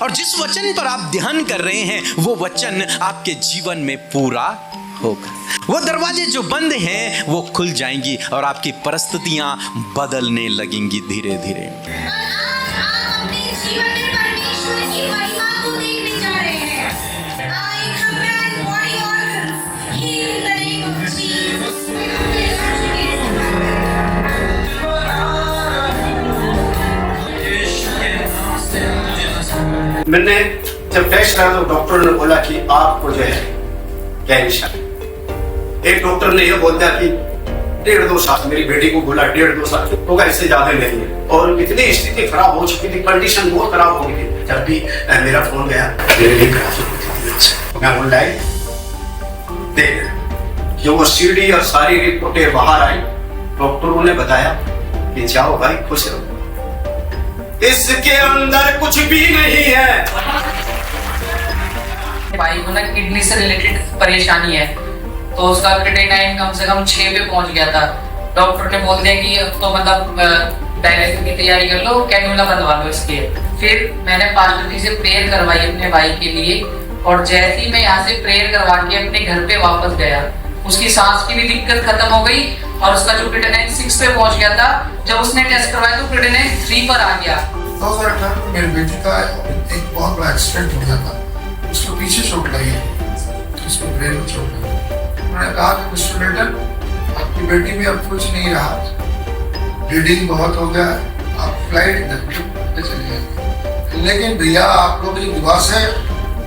और जिस वचन पर आप ध्यान कर रहे हैं वो वचन आपके जीवन में पूरा होगा। वो दरवाजे जो बंद हैं वो खुल जाएंगी और आपकी परिस्थितियां बदलने लगेंगी धीरे धीरे। मैंने जब टेस्ट करा तो डॉक्टर ने बोला कि आपको जो है कैंसर है। एक डॉक्टर ने यह बोल दिया कि 1.5-2 साल, मेरी बेटी को बोला 1.5-2 साल होगा, इससे ज्यादा नहीं है। और इतनी स्थिति खराब हो चुकी थी, कंडीशन बहुत खराब हो गई थी। जब भी मेरा फोन गया मैं ऑनलाइन देख जो वो सीडी और सारी रिपोर्टें बाहर आई, डॉक्टरों ने बताया कि जाओ भाई खुश रहो, इसके अंदर कुछ भी नहीं है। भाई को ना किडनी से रिलेटेड परेशानी है, तो उसका क्रिएटिनिन कम से कम 6 पे पहुंच गया था। डॉक्टर ने बोल दिया कि अब तो मतलब डायलिसिस की तैयारी कर लो, कैन्युला बंधवा लो इसके। फिर मैंने पास्टर जी से प्रेयर करवाई अपने भाई के लिए, और जैसे ही मैं यहाँ से प्रेयर करवा के अपने घर पे वापस गया, उसकी सांस की भी दिक्कत खत्म हो गई और उसका जो क्रिएटिनिन 6 पे पहुंच गया था। जब उसने टेस्ट करवाया तो क्रिएटिनिन 3 पर आ गया। 2018 में मेरी बेटी का एक बहुत बड़ा एक्सीडेंट हो गया था, उसको पीछे चोट लगी, उसको ब्रेन में चोट लगी। उन्होंने कहा कि मिस्टर लेटन, आपकी बेटी में अब कुछ नहीं रहा, ब्लीडिंग बहुत हो गया, आप फ्लाइट पे चले जाएंगे। लेकिन भैया आप लोग की दुआ से,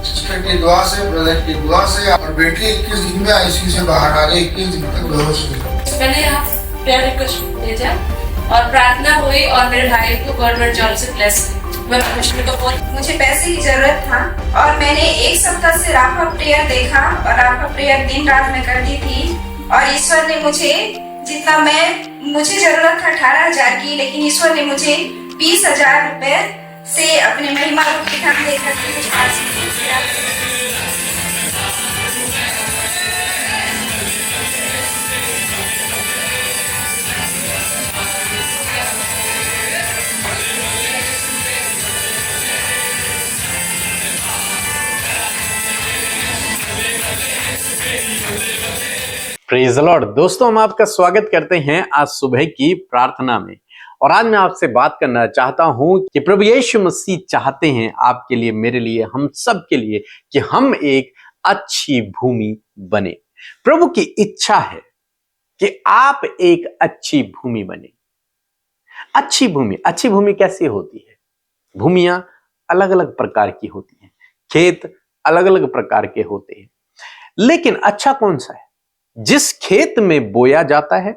सिस्टर की दुआ से, ब्रदर की दुआ से, और बेटी 21 दिन में आईसीयू से बाहर आ गई, 21 दिन तक बेहोश हुई। मैंने यहाँ प्रेयर रिक्वेस्ट भेजा और प्रार्थना हुई और मेरे भाई को गवर्नमेंट जॉब से ब्लेस मुझे पैसे की जरूरत था और मैंने 1 सप्ताह से राफा प्रेयर देखा और राफा प्रेयर दिन रात में करती थी। और ईश्वर ने मुझे जितना मुझे जरूरत था 18,000 की, लेकिन ईश्वर ने मुझे 20,000 रुपए से अपने महिमा रूप दिखाने देकर मुझे पास किया। Praise the Lord. दोस्तों, हम आपका स्वागत करते हैं आज सुबह की प्रार्थना में। और आज मैं आपसे बात करना चाहता हूं कि प्रभु यीशु मसीह चाहते हैं आपके लिए, मेरे लिए, हम सब के लिए कि हम एक अच्छी भूमि बने। प्रभु की इच्छा है कि आप एक अच्छी भूमि बने। अच्छी भूमि कैसी होती है? भूमियां अलग अलग प्रकार की होती हैं, खेत अलग अलग प्रकार के होते हैं, लेकिन अच्छा कौन सा है? जिस खेत में बोया जाता है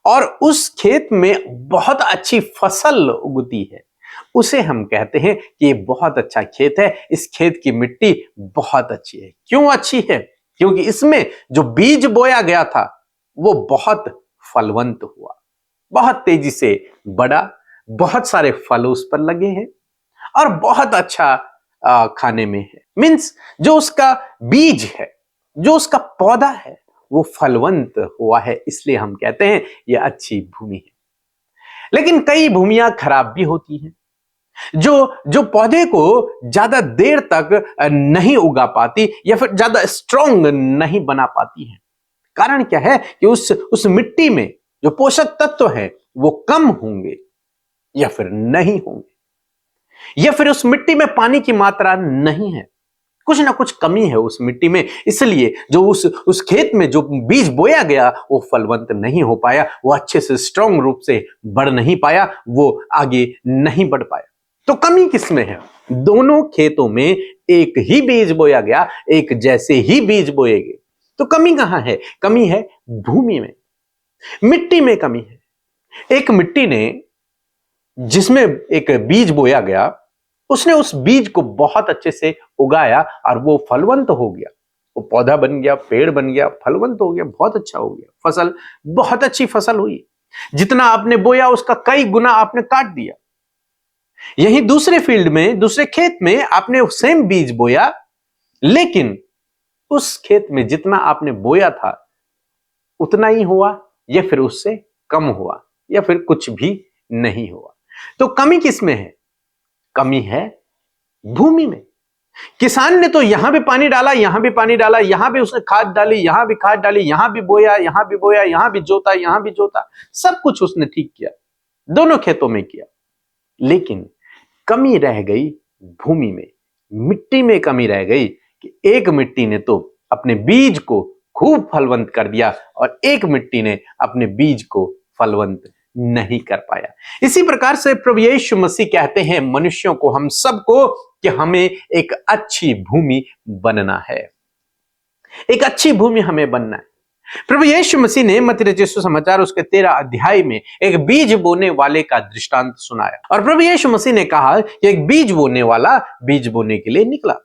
और उस खेत में बहुत अच्छी फसल उगती है, उसे हम कहते हैं कि ये बहुत अच्छा खेत है, इस खेत की मिट्टी बहुत अच्छी है। क्यों अच्छी है? क्योंकि इसमें जो बीज बोया गया था वो बहुत फलवंत हुआ, बहुत तेजी से बढ़ा, बहुत सारे फल उस पर लगे हैं और बहुत अच्छा खाने में है। मीन्स जो उसका बीज है, जो उसका पौधा है, वो फलवंत हुआ है, इसलिए हम कहते हैं ये अच्छी भूमि है। लेकिन कई भूमियां खराब भी होती हैं, जो पौधे को ज्यादा देर तक नहीं उगा पाती या फिर ज्यादा स्ट्रांग नहीं बना पाती हैं। कारण क्या है कि उस मिट्टी में जो पोषक तत्व हैं वो कम होंगे या फिर नहीं होंगे, या फिर उस मिट्टी में पानी की मात्रा नहीं है, कुछ ना कुछ कमी है उस मिट्टी में। इसलिए जो उस खेत में जो बीज बोया गया वो फलवंत नहीं हो पाया, वो अच्छे से स्ट्रांग रूप से बढ़ नहीं पाया, वो आगे नहीं बढ़ पाया। तो कमी किसमें है? दोनों खेतों में एक ही बीज बोया गया, एक जैसे ही बीज बोए गए, तो कमी कहां है? कमी है भूमि में, मिट्टी में कमी है। एक मिट्टी ने जिसमें एक बीज बोया गया, उसने उस बीज को बहुत अच्छे से उगाया और वो फलवंत हो गया, वो पौधा बन गया, पेड़ बन गया, फलवंत हो गया, बहुत अच्छा हो गया, फसल बहुत अच्छी फसल हुई। जितना आपने बोया उसका कई गुना आपने काट दिया। यही दूसरे फील्ड में, दूसरे खेत में आपने सेम बीज बोया, लेकिन उस खेत में जितना आपने बोया था उतना ही हुआ या फिर उससे कम हुआ या फिर कुछ भी नहीं हुआ। तो कमी किसमें है? कमी है भूमि में। किसान ने तो यहां भी पानी डाला, यहां भी पानी डाला, यहां भी उसने खाद डाली, यहां भी खाद डाली, यहां भी बोया, यहां भी बोया, यहां भी जोता, यहां भी जोता, सब कुछ उसने ठीक किया, दोनों खेतों में किया। लेकिन कमी रह गई भूमि में, मिट्टी में कमी रह गई कि एक मिट्टी ने तो अपने बीज को खूब फलवंत कर दिया और एक मिट्टी ने अपने बीज को फलवंत नहीं कर पाया। इसी प्रकार से प्रभु यीशु मसीह कहते हैं मनुष्यों को, हम सबको, कि हमें एक अच्छी भूमि बनना है, एक अच्छी भूमि हमें बनना है। प्रभु यीशु मसीह ने मत्ती रचित सुसमाचार उसके 13 अध्याय में एक बीज बोने वाले का दृष्टांत सुनाया और प्रभु यीशु मसीह ने कहा कि एक बीज बोने वाला बीज बोने के लिए निकला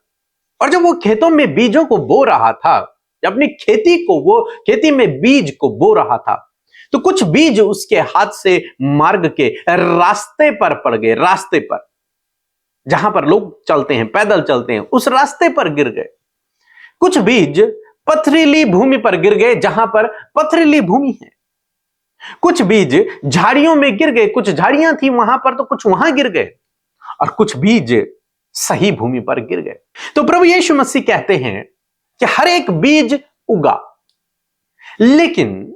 और जब वो खेतों में बीजों को बो रहा था, जब अपनी खेती में बीज को बो रहा था, तो कुछ बीज उसके हाथ से मार्ग के रास्ते पर पड़ गए, रास्ते पर जहां पर लोग चलते हैं, पैदल चलते हैं, उस रास्ते पर गिर गए। कुछ बीज पथरीली भूमि पर गिर गए, जहां पर पथरीली भूमि है। कुछ बीज झाड़ियों में गिर गए, कुछ झाड़ियां थी वहां पर तो कुछ वहां गिर गए, और कुछ बीज सही भूमि पर गिर गए। तो प्रभु यीशु मसीह कहते हैं कि हर एक बीज उगा, लेकिन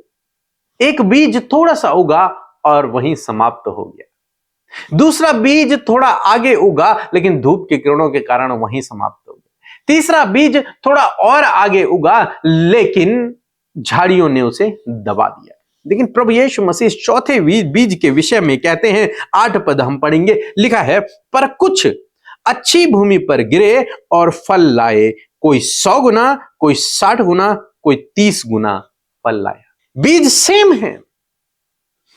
एक बीज थोड़ा सा उगा और वहीं समाप्त हो गया। दूसरा बीज थोड़ा आगे उगा, लेकिन धूप की किरणों के कारण वहीं समाप्त हो गया। तीसरा बीज थोड़ा और आगे उगा, लेकिन झाड़ियों ने उसे दबा दिया। लेकिन प्रभु यीशु मसीह चौथे बीज के विषय में कहते हैं, 8 पद हम पढ़ेंगे, लिखा है, पर कुछ अच्छी भूमि पर गिरे और फल लाए, कोई 100 गुना, कोई 60 गुना, कोई 30 गुना फल लाया। बीज सेम है,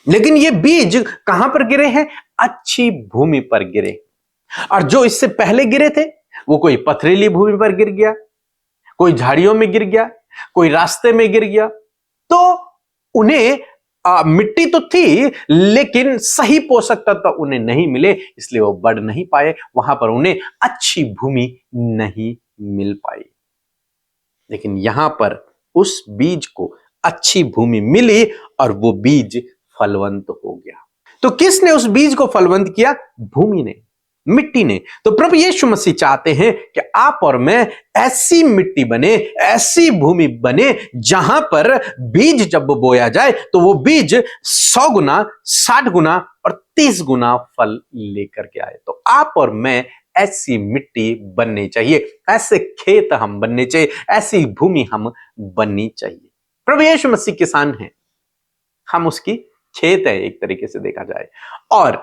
लेकिन ये बीज कहां पर गिरे हैं? अच्छी भूमि पर गिरे। और जो इससे पहले गिरे थे वो कोई पथरीली भूमि पर गिर गया, कोई झाड़ियों में गिर गया, कोई रास्ते में गिर गया। तो उन्हें मिट्टी तो थी, लेकिन सही पोषक तत्व उन्हें नहीं मिले, इसलिए वो बढ़ नहीं पाए, वहां पर उन्हें अच्छी भूमि नहीं मिल पाई। लेकिन यहां पर उस बीज को अच्छी भूमि मिली और वो बीज फलवंत हो गया। तो किसने उस बीज को फलवंत किया? भूमि ने, मिट्टी ने। तो प्रभु यीशु मसीह चाहते हैं कि आप और मैं ऐसी मिट्टी बने, ऐसी भूमि बने, जहां पर बीज जब बोया जाए तो वो बीज 100 गुना, 60 गुना और 30 गुना फल लेकर के आए। तो आप और मैं ऐसी मिट्टी बननी चाहिए, ऐसे खेत हम बनने चाहिए, ऐसी भूमि हम बननी चाहिए। प्रभु यीशु मसीह किसान है, हम उसकी खेत है एक तरीके से देखा जाए, और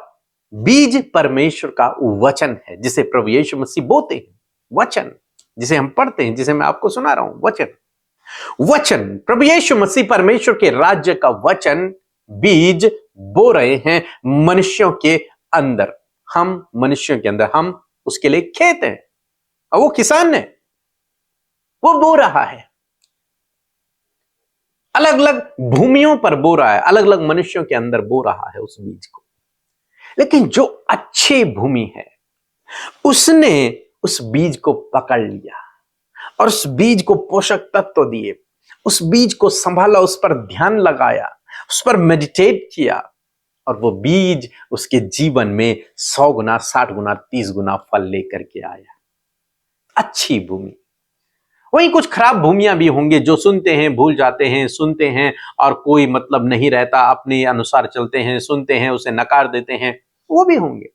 बीज परमेश्वर का वचन है जिसे प्रभु यीशु मसीह बोते हैं। वचन जिसे हम पढ़ते हैं, जिसे मैं आपको सुना रहा हूं, वचन प्रभु यीशु मसीह परमेश्वर के राज्य का वचन बीज बो रहे हैं मनुष्यों के अंदर। हम मनुष्यों के अंदर, हम उसके लिए खेत हैं और वो किसान है, वो बो रहा है, अलग अलग भूमियों पर बो रहा है, अलग अलग मनुष्यों के अंदर बो रहा है उस बीज को। लेकिन जो अच्छी भूमि है, उसने उस बीज को पकड़ लिया और उस बीज को पोषक तत्व दिए, उस बीज को संभाला, उस पर ध्यान लगाया, उस पर मेडिटेट किया, और वो बीज उसके जीवन में 100 गुना, 60 गुना, 30 गुना फल लेकर के आया। अच्छी भूमि। वहीं कुछ खराब भूमियां भी होंगे, जो सुनते हैं, भूल जाते हैं, सुनते हैं और कोई मतलब नहीं रहता, अपने अनुसार चलते हैं, सुनते हैं, उसे नकार देते हैं, वो भी होंगे।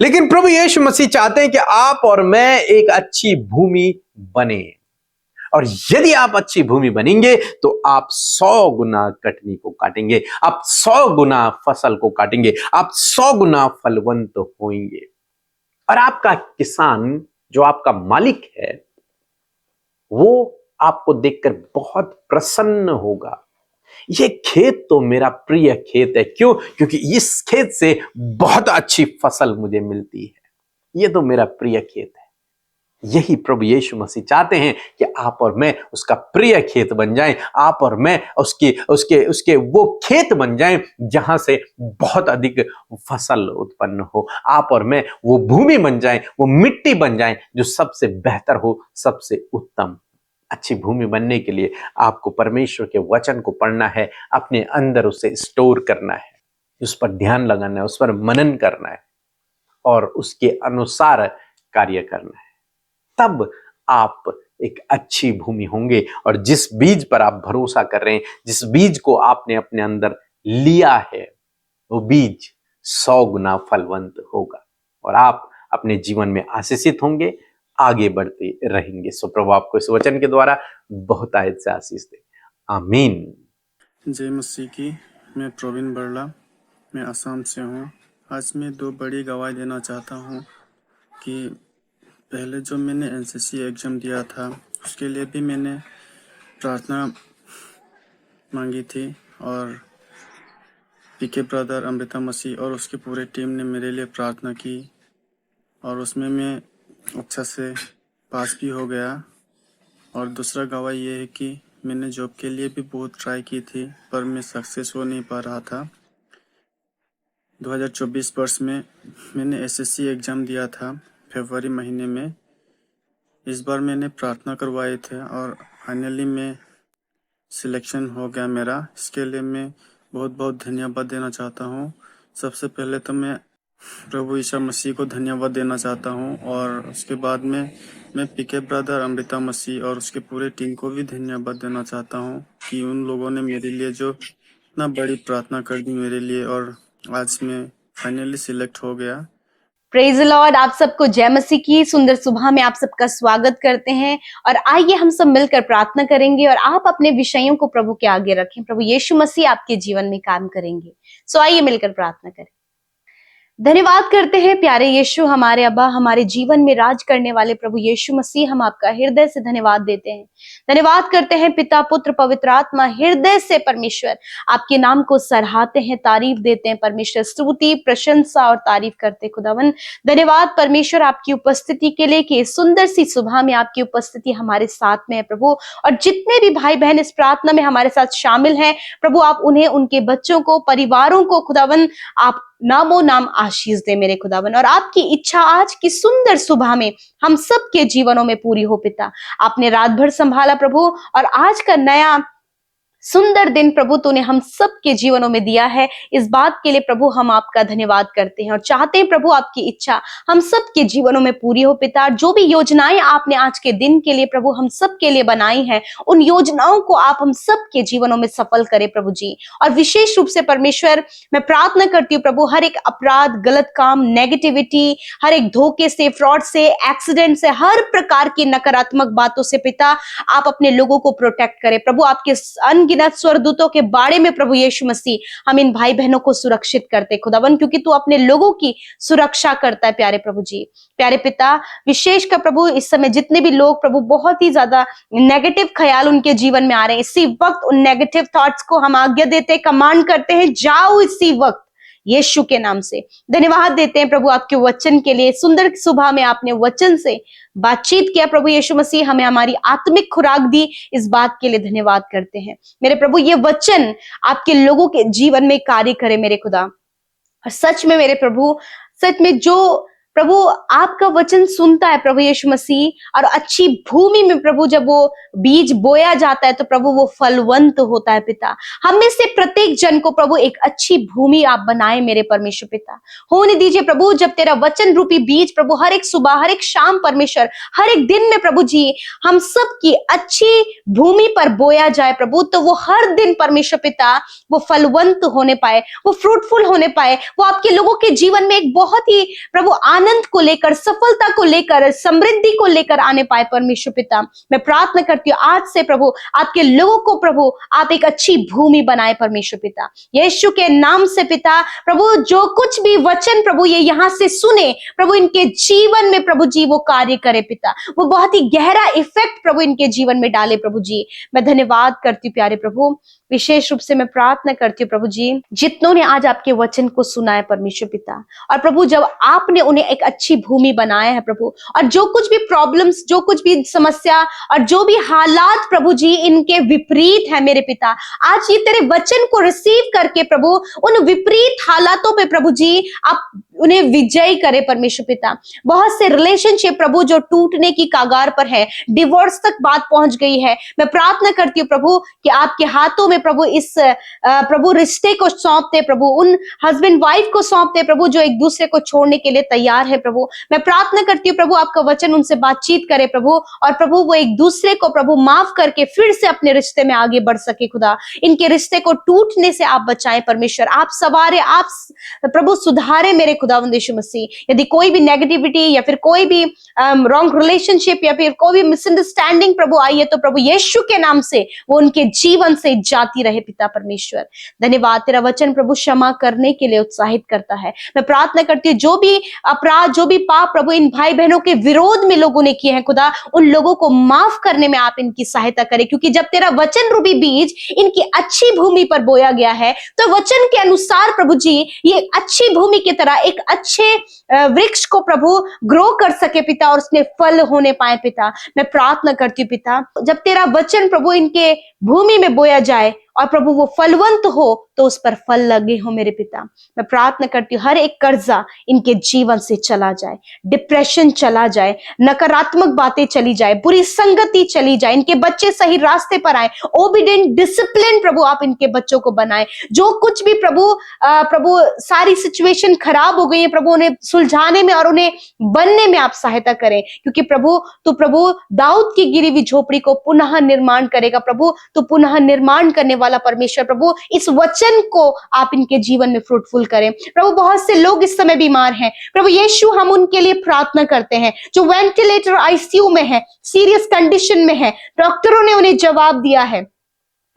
लेकिन प्रभु यीशु मसीह चाहते हैं कि आप और मैं एक अच्छी भूमि बने, और यदि आप अच्छी भूमि बनेंगे तो आप 100 गुना कटनी को काटेंगे, आप 100 गुना फसल को काटेंगे, आप 100 गुना फलवंत होंगे। और आपका किसान, जो आपका मालिक है, वो आपको देखकर बहुत प्रसन्न होगा। ये खेत तो मेरा प्रिय खेत है। क्यों? क्योंकि इस खेत से बहुत अच्छी फसल मुझे मिलती है। ये तो मेरा प्रिय खेत है। यही प्रभु यीशु मसीह चाहते हैं कि आप और मैं उसका प्रिय खेत बन जाएं, आप और मैं उसके वो खेत बन जाएं जहां से बहुत अधिक फसल उत्पन्न हो। आप और मैं वो भूमि बन जाएं, वो मिट्टी बन जाएं जो सबसे बेहतर हो, सबसे उत्तम। अच्छी भूमि बनने के लिए आपको परमेश्वर के वचन को पढ़ना है, अपने अंदर उसे स्टोर करना है, उस पर ध्यान लगाना है, उस पर मनन करना है और उसके अनुसार कार्य करना है, तब आप एक अच्छी भूमि होंगे। और जिस बीज पर आप भरोसा कर रहे हैं, जिस बीज को आपने अपने अंदर लिया है, वो बीज 100 गुना फलवंत होगा और आप अपने जीवन में आशीषित होंगे, आगे बढ़ते रहेंगे। सो प्रभु आपको इस वचन के द्वारा बहुत आयत से आशीष दे। आमीन। जय मसीह की। मैं प्रवीण बरला, मैं असम से हूँ। आज मैं 2 बड़ी गवाही देना चाहता हूँ कि पहले जो मैंने एनसीसी एग्ज़ाम दिया था उसके लिए भी मैंने प्रार्थना मांगी थी और पीके ब्रदर, अमृता मसीह और उसकी पूरी टीम ने मेरे लिए प्रार्थना की और उसमें मैं अच्छा से पास भी हो गया। और दूसरा गवाही ये है कि मैंने जॉब के लिए भी बहुत ट्राई की थी पर मैं सक्सेस हो नहीं पा रहा था। 2024 वर्ष में मैंने एसएससी एग्ज़ाम दिया था फरवरी महीने में। इस बार मैंने प्रार्थना करवाए थे और फाइनली मैं सिलेक्शन हो गया मेरा। इसके लिए मैं बहुत बहुत धन्यवाद देना चाहता हूँ। सबसे पहले तो मैं प्रभु यीशु मसीह को धन्यवाद देना चाहता हूँ और उसके बाद में मैं पीके ब्रदर, अमृता मसीह और उसके पूरे टीम को भी धन्यवाद देना चाहता हूँ कि उन लोगों ने मेरे लिए जो इतना बड़ी प्रार्थना कर दी मेरे लिए और आज मैं फाइनली सिलेक्ट हो गया। Praise the Lord. आप सबको जय मसीह की सुंदर सुबह में आप सबका स्वागत करते हैं और आइए हम सब मिलकर प्रार्थना करेंगे और आप अपने विषयों को प्रभु के आगे रखें। प्रभु यीशु मसीह आपके जीवन में काम करेंगे। सो आइए मिलकर प्रार्थना करें। धन्यवाद करते हैं प्यारे यीशु, हमारे अब्बा, हमारे जीवन में राज करने वाले प्रभु यीशु मसीह, हम आपका हृदय से धन्यवाद देते हैं। धन्यवाद करते हैं पिता, पुत्र, पवित्र आत्मा, हृदय से परमेश्वर आपके नाम को सराहते हैं, तारीफ देते हैं परमेश्वर, स्तुति, प्रशंसा और तारीफ करते खुदावन। धन्यवाद परमेश्वर आपकी उपस्थिति के लिए कि इस सुंदर सी सुबह में आपकी उपस्थिति हमारे साथ में है प्रभु। और जितने भी भाई बहन इस प्रार्थना में हमारे साथ शामिल हैं प्रभु, आप उन्हें, उनके बच्चों को, परिवारों को खुदावन आप नामो नाम आशीष दे मेरे खुदावन। और आपकी इच्छा आज की सुंदर सुबह में हम सब के जीवनों में पूरी हो पिता। आपने रात भर संभाला प्रभु और आज का नया सुंदर दिन प्रभु तूने हम सब के जीवनों में दिया है। इस बात के लिए प्रभु हम आपका धन्यवाद करते हैं और चाहते हैं प्रभु आपकी इच्छा हम सब के जीवनों में पूरी हो पिता। जो भी योजनाएं आपने आज के दिन के लिए प्रभु हम सब के लिए बनाई हैं, उन योजनाओं को आप हम सब के जीवनों में सफल करें प्रभु जी। और विशेष रूप से परमेश्वर मैं प्रार्थना करती हूँ प्रभु, हर एक अपराध, गलत काम, नेगेटिविटी, हर एक धोखे से, फ्रॉड से, एक्सीडेंट से, हर प्रकार की नकारात्मक बातों से पिता आप अपने लोगों को प्रोटेक्ट करें प्रभु। आपके अनगिनत स्वर्गदूतों के बारे में प्रभु यीशु मसीह हम इन भाई बहनों को सुरक्षित करते खुदावन, क्योंकि तू अपने लोगों की सुरक्षा करता है प्यारे प्रभु जी। प्यारे पिता, विशेष कर प्रभु इस समय जितने भी लोग प्रभु बहुत ही ज्यादा नेगेटिव ख्याल उनके जीवन में आ रहे हैं, इसी वक्त उन नेगेटिव थॉट्स को हम आज्ञा देते, कमांड करते हैं, जाओ इसी वक्त यीशु के नाम से। धन्यवाद देते हैं प्रभु आपके वचन के लिए। सुंदर सुबह में आपने वचन से बातचीत किया प्रभु यीशु मसीह, हमें हमारी आत्मिक खुराक दी, इस बात के लिए धन्यवाद करते हैं मेरे प्रभु। ये वचन आपके लोगों के जीवन में कार्य करे मेरे खुदा। और सच में मेरे प्रभु, सच में जो प्रभु आपका वचन सुनता है प्रभु यीशु मसीह और अच्छी भूमि में प्रभु जब वो बीज बोया जाता है तो प्रभु वो फलवंत होता है पिता। हम में से प्रत्येक जन को प्रभु एक अच्छी भूमि आप बनाए मेरे परमेश्वर पिता। होने दीजिए प्रभु, जब तेरा वचन रूपी बीज प्रभु हर एक सुबह, हर एक शाम परमेश्वर, हर एक दिन में प्रभु जी हम सब की अच्छी भूमि पर बोया जाए प्रभु, तो वो हर दिन परमेश्वर पिता वो फलवंत होने पाए, वो फ्रूटफुल होने पाए, वो आपके लोगों के जीवन में एक बहुत ही प्रभु आनंद को लेकर, सफलता को लेकर, समृद्धि को लेकर आने पाए परमेश्वर पिता। मैं प्रार्थना करती हूँ आज से प्रभु आपके लोगों को प्रभु आप एक अच्छी भूमि बनाए परमेश्वर पिता, यीशु के नाम से पिता। प्रभु जो कुछ भी वचन प्रभु ये यहाँ से सुने प्रभु, इनके जीवन में प्रभु जी वो कार्य करे पिता, वो बहुत ही गहरा इफेक्ट प्रभु इनके जीवन में डाले प्रभु जी। मैं धन्यवाद करती हूँ प्यारे प्रभु। विशेष रूप से मैं प्रार्थना करती हूँ प्रभु जी, जितनों ने आज आपके वचन को सुना है परमेश्वर पिता, और प्रभु जब आपने उन्हें एक अच्छी भूमि बनाया है प्रभु, और जो कुछ भी प्रॉब्लम्स, जो कुछ भी समस्या और जो भी हालात प्रभु जी इनके विपरीत है मेरे पिता, आज ये तेरे वचन को रिसीव करके प्रभु उन विपरीत हालातों पे प्रभु जी आप उन्हें विजयी करे परमेश्वर पिता। बहुत से रिलेशनशिप प्रभु जो टूटने की कागार पर है, डिवोर्स तक बात पहुंच गई है, मैं प्रार्थना करती हूँ प्रभु कि आपके हाथों में प्रभु इस प्रभु रिश्ते को सौंपते प्रभु, उन हस्बैंड वाइफ को सौंपते प्रभु जो एक दूसरे को छोड़ने के लिए तैयार तैयार है प्रभु। मैं प्रार्थना करती हूँ प्रभु आपका वचन उनसे बातचीत करे प्रभु, और प्रभु वो एक दूसरे को प्रभु माफ करके फिर से अपने रिश्ते में आगे बढ़ सके खुदा। इनके रिश्ते को टूटने से आप बचाएं परमेश्वर, आप सवारे, आप प्रभु सुधारे मेरे खुदावंद यीशु मसीह। यदि कोई भी नेगेटिविटी या फिर कोई भी रॉन्ग रिलेशनशिप या फिर कोई भी मिसअंडरस्टैंडिंग प्रभु आई है तो प्रभु यीशु के नाम से वो उनके जीवन से जाती रहे पिता परमेश्वर। धन्यवाद, तेरा वचन प्रभु क्षमा करने के लिए उत्साहित करता है। मैं प्रार्थना करती हूँ जो भी अपराध, जो भी पाप प्रभु इन भाई बहनों के विरोध में लोगों ने किए हैं खुदा, उन लोगों को माफ करने में आप इनकी सहायता करें, क्योंकि जब तेरा वचन रूपी बीज इनकी अच्छी भूमि पर बोया गया है तो वचन के अनुसार प्रभु जी ये अच्छी भूमि की तरह एक अच्छे वृक्ष को प्रभु ग्रो कर सके पिता, और उसमें फल होने पाए पिता। मैं प्रार्थना करती हूँ पिता, जब तेरा वचन प्रभु इनके भूमि में बोया जाए और प्रभु वो फलवंत हो तो उस पर फल लगे हो मेरे पिता। मैं प्रार्थना करती हूँ हर एक कर्जा इनके जीवन से चला जाए, डिप्रेशन चला जाए, नकारात्मक बातें चली जाए, बुरी संगति चली जाए, इनके बच्चे सही रास्ते पर आए, ओबीडिएंट डिसिप्लिन प्रभु आप इनके बच्चों को बनाए। जो कुछ भी प्रभु सारी सिचुएशन खराब हो गई है प्रभु उन्हें सुलझाने में और उन्हें बनने में आप सहायता करें, क्योंकि प्रभु दाऊद की गिरी हुई झोपड़ी को पुनः निर्माण करेगा प्रभु, तो पुनः निर्माण करने वाला परमेश्वर प्रभु इस वचन को आप इनके जीवन में फ्रूटफुल करें प्रभु। बहुत से लोग इस समय बीमार हैं प्रभु यीशु, हम उनके लिए प्रार्थना करते हैं जो वेंटिलेटर आईसीयू में है, सीरियस कंडीशन में है, डॉक्टरों ने उन्हें जवाब दिया है।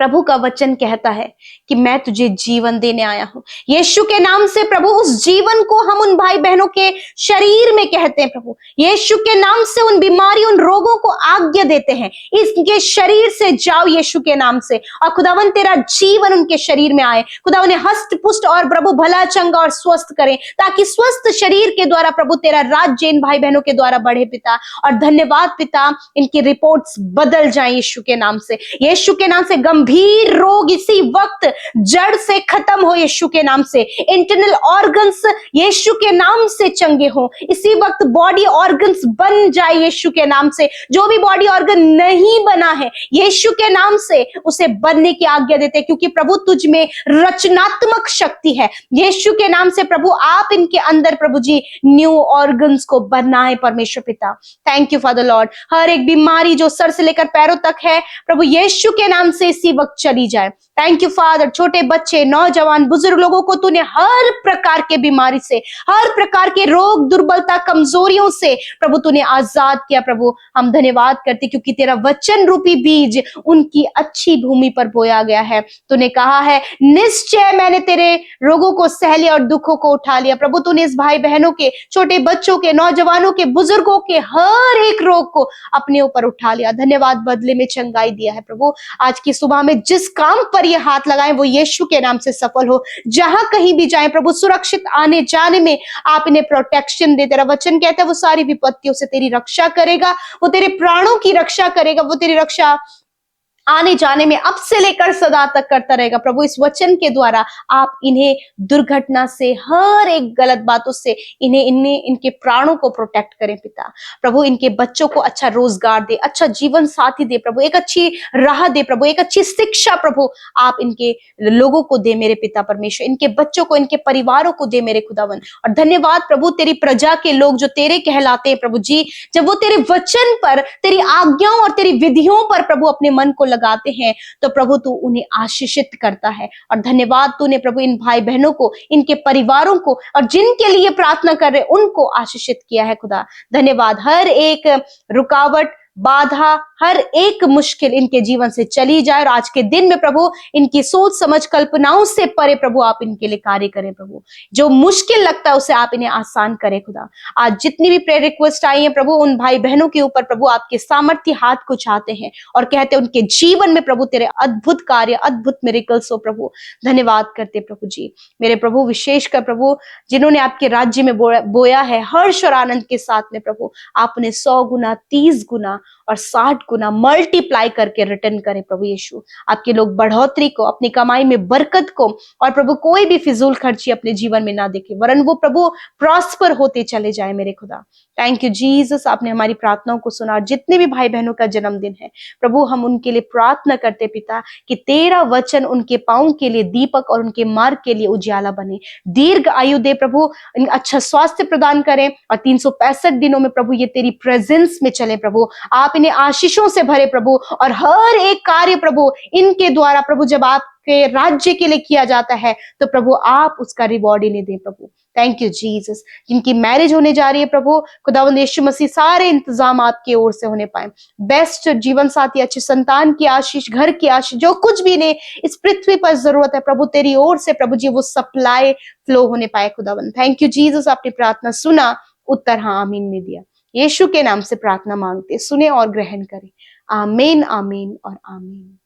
प्रभु का वचन कहता है कि मैं तुझे जीवन देने आया हूं। यीशु के नाम से प्रभु उस जीवन को हम उन भाई बहनों के शरीर में कहते हैं प्रभु। यीशु के नाम से उन बीमारी, उन रोगों को आज्ञा देते हैं, इसके शरीर से जाओ यीशु के नाम से, और खुदावन तेरा जीवन उनके शरीर में आए। खुदा उन्हें हष्ट पुष्ट और प्रभु भला चंगा और स्वस्थ करें, ताकि स्वस्थ शरीर के द्वारा प्रभु तेरा राज्य इन भाई बहनों के द्वारा बढ़े पिता। और धन्यवाद पिता, इनकी रिपोर्ट्स बदल जाए यीशु के नाम से। यीशु के नाम से गंभीर रोग इसी वक्त जड़ से खत्म हो यीशु के नाम से। इंटरनल ऑर्गन्स यीशु के नाम से चंगे हो, इसी वक्त बॉडी ऑर्गन्स बन जाए यीशु के नाम से। जो भी बॉडी ऑर्गन नहीं बना है यीशु के नाम से उसे बनने की आज्ञा देते, क्योंकि प्रभु तुझ में रचनात्मक शक्ति है। यीशु के नाम से प्रभु आप इनके अंदर प्रभु जी न्यू ऑर्गन्स को बनाए परमेश्वर पिता। Thank you father lord. हर एक बीमारी जो सर से लेकर पैरों तक है प्रभु यीशु के नाम से इसी वक्त चली जाए। Thank you father. छोटे बच्चे, नौजवान, बुजुर्ग लोगों को तूने हर प्रकार के बीमारी से, हर प्रकार के रोग, दुर्बलता, कमजोरियों से प्रभु तूने आजाद किया प्रभु। हम धन्यवाद करते क्योंकि तेरा वचन रूपी बीज उनकी अच्छी भूमि पर बोया गया है। तूने कहा है निश्चय मैंने तेरे रोगों को सह लिया और दुखों को उठा लिया। प्रभु तूने इस भाई बहनों के, छोटे बच्चों के, नौजवानों के, बुजुर्गों के हर एक रोग को अपने ऊपर उठा लिया। धन्यवाद, बदले में चंगाई दिया है प्रभु। आज की सुबह में जिस काम पर ये हाथ लगाएं वो यीशु के नाम से सफल हो। जहां कहीं भी जाएं प्रभु सुरक्षित आने जाने में आप इन्हें प्रोटेक्शन दे। तेरा वचन कहता है वो सारी विपत्तियों से तेरी रक्षा करेगा, वो तेरे प्राणों की रक्षा करेगा, वो तेरी रक्षा आने जाने में अब से लेकर सदा तक करता रहेगा। प्रभु इस वचन के द्वारा आप इन्हें दुर्घटना से, हर एक गलत बातों से इनके प्राणों को प्रोटेक्ट करें पिता। प्रभु इनके बच्चों को अच्छा रोजगार दे, अच्छा जीवन साथी दे प्रभु, एक अच्छी राह दे प्रभु, एक अच्छी शिक्षा प्रभु आप इनके लोगों को दे मेरे पिता परमेश्वर। इनके बच्चों को, इनके परिवारों को दे मेरे खुदावन। और धन्यवाद प्रभु तेरी प्रजा के लोग जो तेरे कहलाते हैं प्रभु जी, जब वो तेरे वचन पर, तेरी आज्ञाओं और तेरी विधियों पर प्रभु अपने मन को लगाते हैं तो प्रभु तू उन्हें आशीषित करता है। और धन्यवाद तूने प्रभु इन भाई बहनों को, इनके परिवारों को और जिनके लिए प्रार्थना कर रहे उनको आशीषित किया है खुदा। धन्यवाद। हर एक रुकावट, बाधा, हर एक मुश्किल इनके जीवन से चली जाए और आज के दिन में प्रभु इनकी सोच समझ कल्पनाओं से परे प्रभु आप इनके लिए कार्य करें प्रभु। जो मुश्किल लगता है उसे आप इन्हें आसान करें खुदा। आज जितनी भी प्रेयर रिक्वेस्ट आई है प्रभु उन भाई बहनों के ऊपर प्रभु आपके सामर्थ्य हाथ को चाहते हैं और कहते हैं उनके जीवन में प्रभु तेरे अद्भुत कार्य, अद्भुत मिरेकल्स हो प्रभु। धन्यवाद करते प्रभु जी। मेरे प्रभु विशेषकर प्रभु जिन्होंने आपके राज्य में बोया है हर्ष और आनंद के साथ में प्रभु आप उन्हें 100 गुना, 30 गुना और 60 गुना मल्टीप्लाई करके रिटर्न करें प्रभु यीशु। आपके लोग बढ़ोतरी को, अपनी कमाई में बरकत को, और प्रभु कोई भी फिजूल खर्ची अपने जीवन में ना देखे, वरन वो प्रभु प्रॉस्पर होते चले जाए मेरे खुदा। थैंक यू जीसस, आपने हमारी प्रार्थनाओं को सुना। और जितने भी भाई बहनों का जन्मदिन है प्रभु, हम उनके लिए प्रार्थना करते पिता कि तेरा वचन उनके पाँव के लिए दीपक और उनके मार्ग के लिए उजाला बने। दीर्घ आयु दे प्रभु, अच्छा स्वास्थ्य प्रदान करें, और 365 दिनों में प्रभु ये तेरी प्रेजेंस में चले प्रभु। आप इन्हें आशीषों से भरे प्रभु, और हर एक कार्य प्रभु इनके द्वारा प्रभु जब आपके राज्य के लिए किया जाता है तो प्रभु आप उसका रिवॉर्ड इन्हें दें प्रभु। Thank you Jesus. जिनकी मैरिज होने जा रही है प्रभु, खुदावंद यीशु मसीह सारे इंतजाम आपकी ओर से होने पाए। बेस्ट जीवन साथी, अच्छे संतान की आशीष, घर की आशीष, जो कुछ भी इन्हें इस पृथ्वी पर जरूरत है प्रभु तेरी ओर से प्रभु जी वो सप्लाई फ्लो होने पाए खुदावंद। थैंक यू जीसस, आपने प्रार्थना सुना, उत्तर हाँ आमीन में दिया। यीशु के नाम से प्रार्थना मांगते, सुने और ग्रहण करें। आमीन आमीन और आमीन।